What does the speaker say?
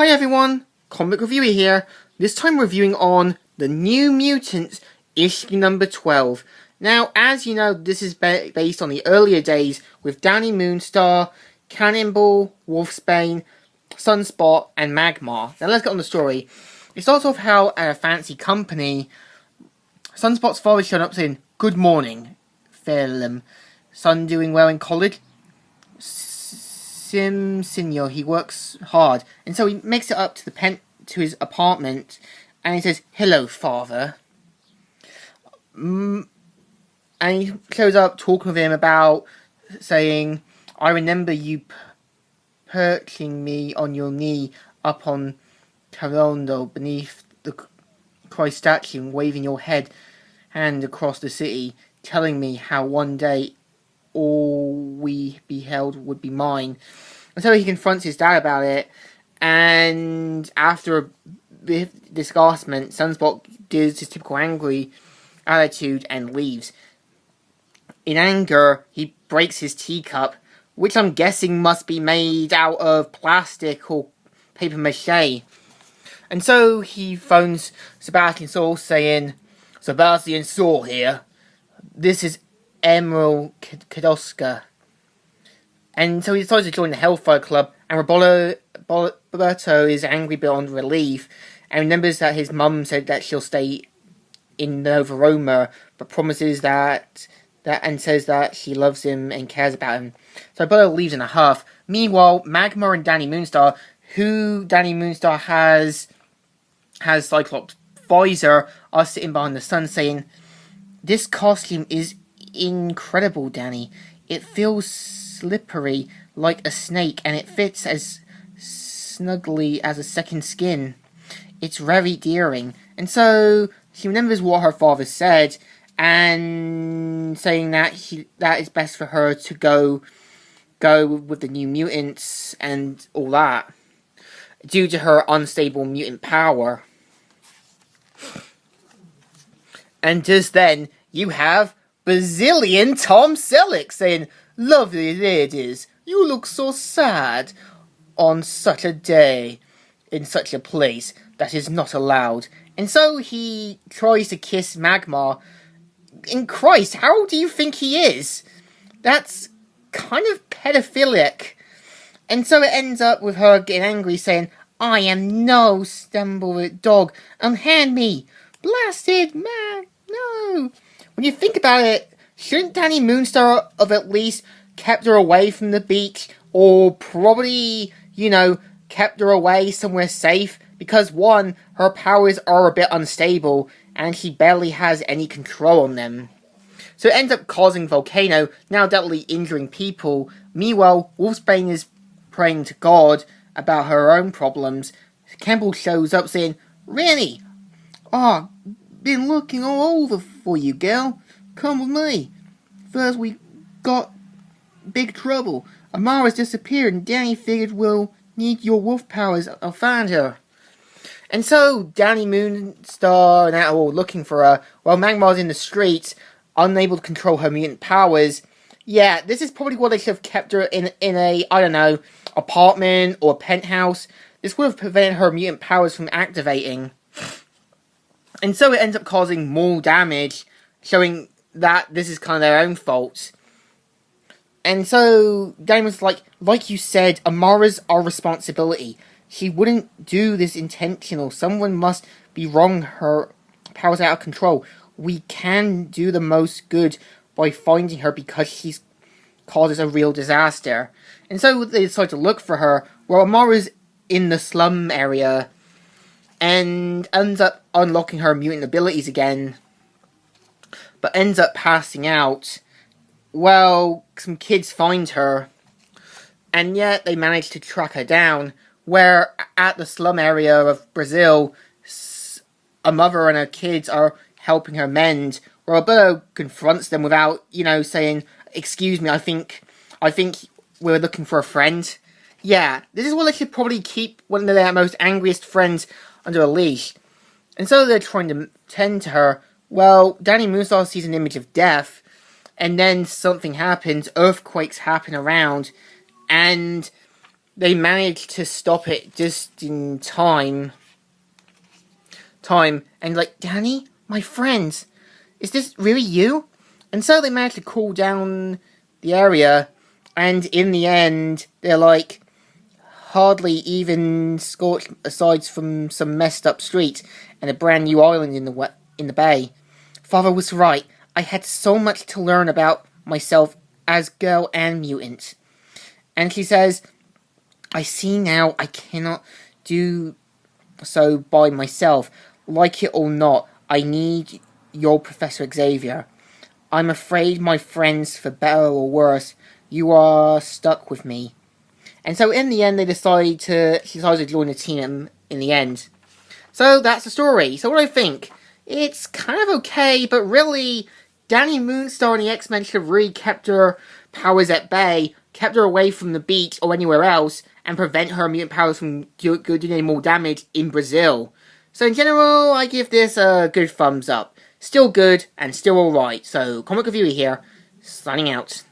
Hi everyone, Comic Reviewer here, this time reviewing on the New Mutants issue number 12. Now, as you know, this is based on the earlier days with Danny Moonstar, Cannonball, Wolfsbane, Sunspot, and Magma. Now let's get on the story. It starts off how at a fancy company, Sunspot's father showed up saying, "Good morning, Phelim. Son doing well in college?" Senior, he works hard, and so he makes it up to his apartment, and he says, "Hello, father." And he shows up talking with him about saying, "I remember you perching me on your knee up on Carondo beneath the Christ statue and waving your hand across the city, telling me how one day all we beheld would be mine." And so he confronts his dad about it, and after a bit of disgustment, Sunspot gives his typical angry attitude and leaves. In anger, he breaks his teacup, which I'm guessing must be made out of plastic or paper mache. And so he phones Sebastian Saul saying, "Sebastian Saul here. This is Emerald Kadoska." And so he decides to join the Hellfire Club, and Roberto is angry beyond relief, and remembers that his mum said that she'll stay in Nova Roma, but promises that and says that she loves him and cares about him. So Roberto leaves in a huff. Meanwhile, Magma and Danny Moonstar, who Danny Moonstar has Cyclops' visor, are sitting behind the sun saying, "This costume is incredible, Danny. It feels slippery like a snake, and it fits as snugly as a second skin. It's very endearing." And so she remembers what her father said, and saying that it's best for her to go with the New Mutants and all that, due to her unstable mutant power. And just then, you have Bazillion Tom Selleck saying, "Lovely ladies, you look so sad on such a day, in such a place that is not allowed." And so he tries to kiss Magma. In Christ, how old do you think he is? That's kind of pedophilic. And so it ends up with her getting angry, saying, "I am no stumbled dog, unhand me, blasted man, no." When you think about it, shouldn't Danny Moonstar have at least kept her away from the beach, or probably, kept her away somewhere safe? Because one, her powers are a bit unstable, and she barely has any control on them. So it ends up causing Volcano, now deadly injuring people. Meanwhile, Wolfsbane is praying to God about her own problems. Campbell shows up saying, "Rennie, been looking all over for you, gal. Come with me. First we got big trouble. Amara's disappeared, and Danny figured we'll need your wolf powers. I'll find her." And so Danny Moonstar and Owl looking for her, while Magma's in the streets, unable to control her mutant powers. Yeah, this is probably why they should have kept her in a, I don't know, apartment or a penthouse. This would have prevented her mutant powers from activating. And so it ends up causing more damage, showing that this is kind of their own fault. And so Danny was like you said, Amara's our responsibility. She wouldn't do this intentional. Someone must be wrong. Her powers are out of control. We can do the most good by finding her because she causes a real disaster. And so they decide to look for her. Well, Amara's in the slum area and ends up unlocking her mutant abilities again, but ends up passing out. Well, some kids find her, and yet they manage to track her down, where at the slum area of Brazil, a mother and her kids are helping her mend. Roberto confronts them without, saying, "Excuse me, I think we're looking for a friend." Yeah, this is why they should probably keep one of their most angriest friends under a leash. And so they're trying to tend to her. Well, Danny Moonstar sees an image of death, and then something happens. Earthquakes happen around, and they managed to stop it just in time. And like, Danny, my friends, is this really you? And so they managed to cool down the area, and in the end, they're like hardly even scorched aside from some messed up streets and a brand new island in the bay. Father was right. I had so much to learn about myself as girl and mutant. And she says, I see now I cannot do so by myself. Like it or not, I need your Professor Xavier. I'm afraid, my friends, for better or worse, you are stuck with me. And so in the end, she decided to join the team in the end. So that's the story. So what do I think? It's kind of okay, but really, Danny Moonstar and the X-Men should have really kept her powers at bay, kept her away from the beach or anywhere else, and prevent her mutant powers from doing any more damage in Brazil. So in general, I give this a good thumbs up. Still good, and still alright. So, Comic Reviewer here, signing out.